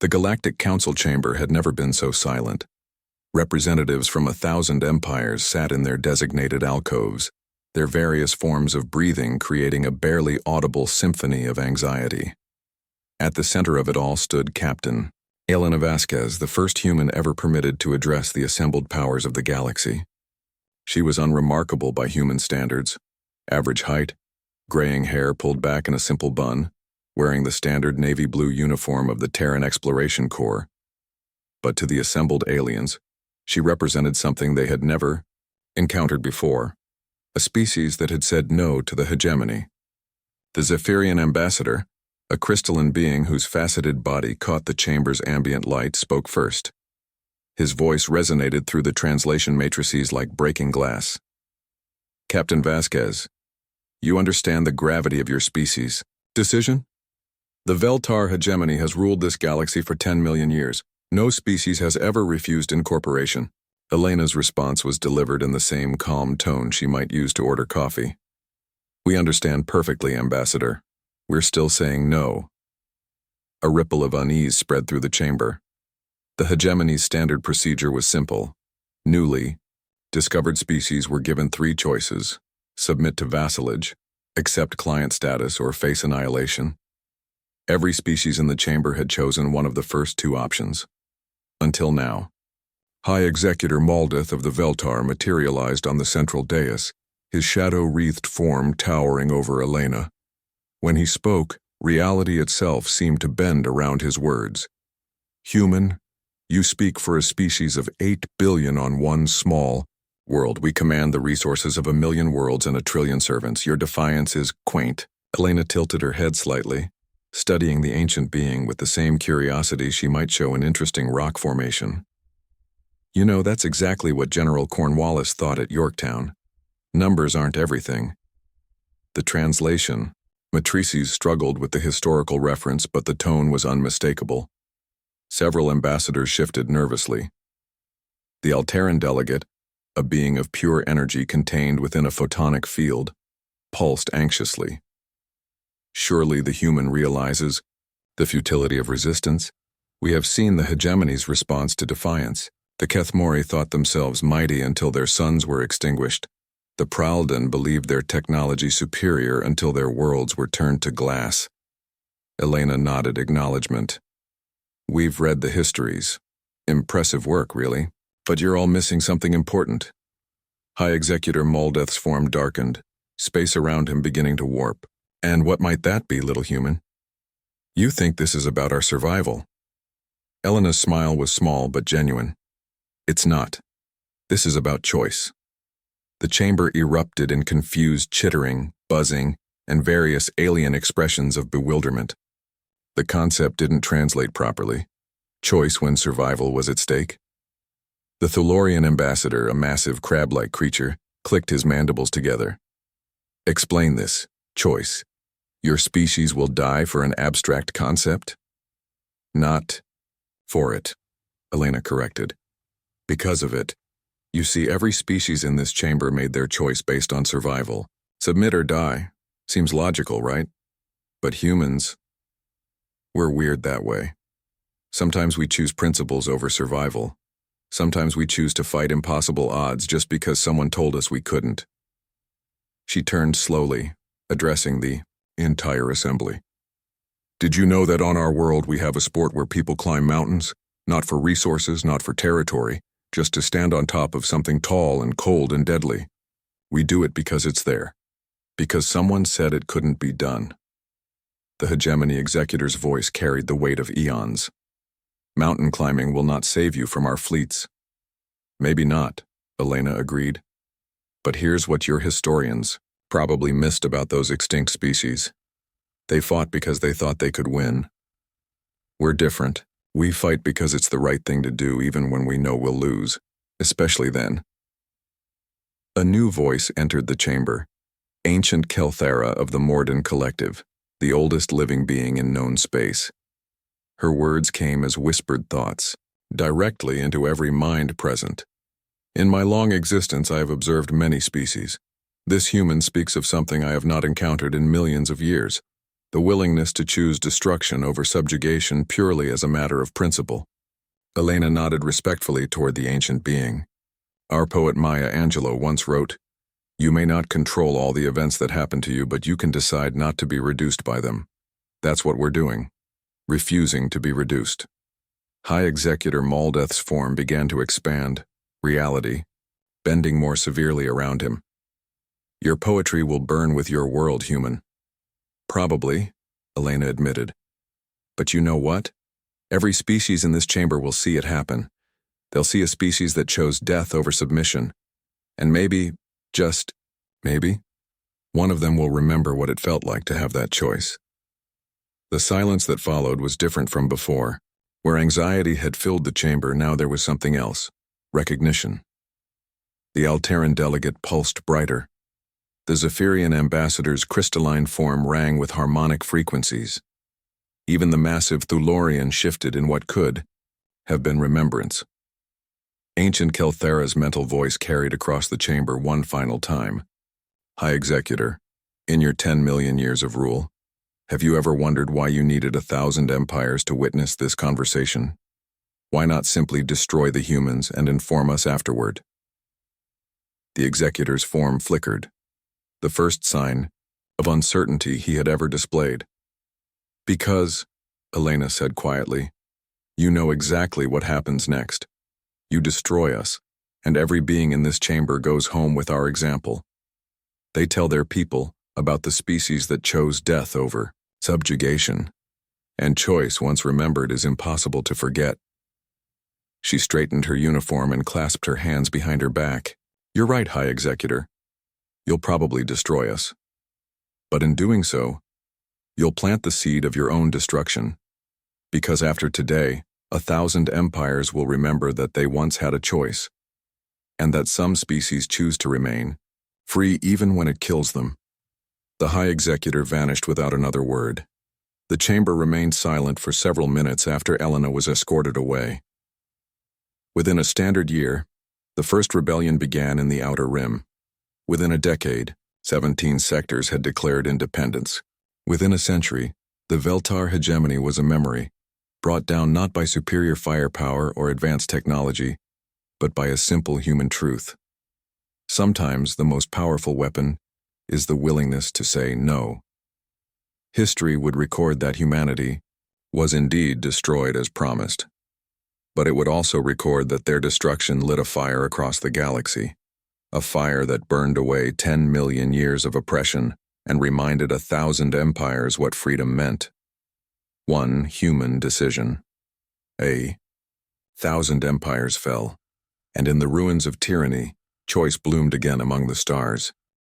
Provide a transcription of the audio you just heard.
The Galactic Council chamber had never been so silent. Representatives from 1,000 empires sat in their designated alcoves, their various forms of breathing creating a barely audible symphony of anxiety. At the center of it all stood Captain Elena Vasquez, the first human ever permitted to address the assembled powers of the galaxy. She was unremarkable by human standards. Average height, graying hair pulled back in a simple bun, wearing the standard navy blue uniform of the Terran Exploration Corps. But to the assembled aliens, she represented something they had never encountered before, a species that had said no to the hegemony. The Zephyrian ambassador, a crystalline being whose faceted body caught the chamber's ambient light, spoke first. His voice resonated through the translation matrices like breaking glass. Captain Vasquez, you understand the gravity of your species' decision? The Veltar hegemony has ruled this galaxy for 10 million years. No species has ever refused incorporation. Elena's response was delivered in the same calm tone she might use to order coffee. We understand perfectly, Ambassador. We're still saying no. A ripple of unease spread through the chamber. The hegemony's standard procedure was simple. Newly discovered species were given 3 choices: submit to vassalage, accept client status, or face annihilation. Every species in the chamber had chosen one of the first 2 options. Until now. High Executor Maldeth of the Veltar materialized on the central dais, his shadow-wreathed form towering over Elena. When he spoke, reality itself seemed to bend around his words. Human, you speak for a species of 8 billion on one small world. We command the resources of 1 million worlds and 1 trillion servants. Your defiance is quaint. Elena tilted her head slightly, studying the ancient being with the same curiosity she might show an interesting rock formation. You know, that's exactly what General Cornwallis thought at Yorktown. Numbers aren't everything. The translation. Matrices struggled with the historical reference, but the tone was unmistakable. Several ambassadors shifted nervously. The Alteran delegate, a being of pure energy contained within a photonic field, pulsed anxiously. Surely the human realizes the futility of resistance. We have seen the hegemony's response to defiance. The Kethmori thought themselves mighty until their suns were extinguished. The Praldan believed their technology superior until their worlds were turned to glass. Elena nodded acknowledgement. We've read the histories. Impressive work, really. But you're all missing something important. High Executor Maldeth's form darkened, space around him beginning to warp. And what might that be, little human? You think this is about our survival. Elena's smile was small but genuine. It's not. This is about choice. The chamber erupted in confused chittering, buzzing, and various alien expressions of bewilderment. The concept didn't translate properly. Choice when survival was at stake. The Thulorian ambassador, a massive crab-like creature, clicked his mandibles together. Explain this. Choice. Your species will die for an abstract concept? Not for it, Elena corrected. Because of it. You see, every species in this chamber made their choice based on survival. Submit or die. Seems logical, right? But humans, we're weird that way. Sometimes we choose principles over survival. Sometimes we choose to fight impossible odds just because someone told us we couldn't. She turned slowly, addressing the entire assembly. Did you know that on our world we have a sport where people climb mountains? Not for resources, not for territory. Just to stand on top of something tall and cold and deadly. We do it because it's there. Because someone said it couldn't be done. The hegemony executor's voice carried the weight of eons. Mountain climbing will not save you from our fleets. Maybe not, Elena agreed. But here's what your historians probably missed about those extinct species. They fought because they thought they could win. We're different. We fight because it's the right thing to do even when we know we'll lose, especially then. A new voice entered the chamber. Ancient Kelthara of the Morden Collective, the oldest living being in known space. Her words came as whispered thoughts, directly into every mind present. In my long existence I have observed many species. This human speaks of something I have not encountered in millions of years. the willingness to choose destruction over subjugation purely as a matter of principle. Elena nodded respectfully toward the ancient being. Our poet Maya Angelou once wrote, "You may not control all the events that happen to you, but you can decide not to be reduced by them." That's what we're doing, refusing to be reduced. High Executor Maldeth's form began to expand, reality, bending more severely around him. Your poetry will burn with your world, human. Probably, Elena admitted. But you know what? Every species in this chamber will see it happen. They'll see a species that chose death over submission. And maybe, just maybe, one of them will remember what it felt like to have that choice. The silence that followed was different from before. Where anxiety had filled the chamber, now there was something else, recognition. The Alteran delegate pulsed brighter. The Zephyrian ambassador's crystalline form rang with harmonic frequencies. Even the massive Thulorian shifted in what could have been remembrance. Ancient Kelthera's mental voice carried across the chamber one final time. High Executor, in your 10 million years of rule, have you ever wondered why you needed 1,000 empires to witness this conversation? Why not simply destroy the humans and inform us afterward? The Executor's form flickered, the first sign of uncertainty he had ever displayed. Because, Elena said quietly, you know exactly what happens next. You destroy us, and every being in this chamber goes home with our example. They tell their people about the species that chose death over subjugation, and choice once remembered is impossible to forget. She straightened her uniform and clasped her hands behind her back. You're right, High Executor. You'll probably destroy us. But in doing so, you'll plant the seed of your own destruction. Because after today, 1,000 empires will remember that they once had a choice, and that some species choose to remain, free even when it kills them. The High Executor vanished without another word. The chamber remained silent for several minutes after Elena was escorted away. Within a standard year, the first rebellion began in the Outer Rim. Within a decade, 17 sectors had declared independence. Within a century, the Veltar hegemony was a memory, brought down not by superior firepower or advanced technology, but by a simple human truth. Sometimes the most powerful weapon is the willingness to say no. History would record that humanity was indeed destroyed as promised, but it would also record that their destruction lit a fire across the galaxy, a fire that burned away 10 million years of oppression and reminded 1,000 empires what freedom meant. One human decision. 1,000 empires fell, and in the ruins of tyranny, choice bloomed again among the stars.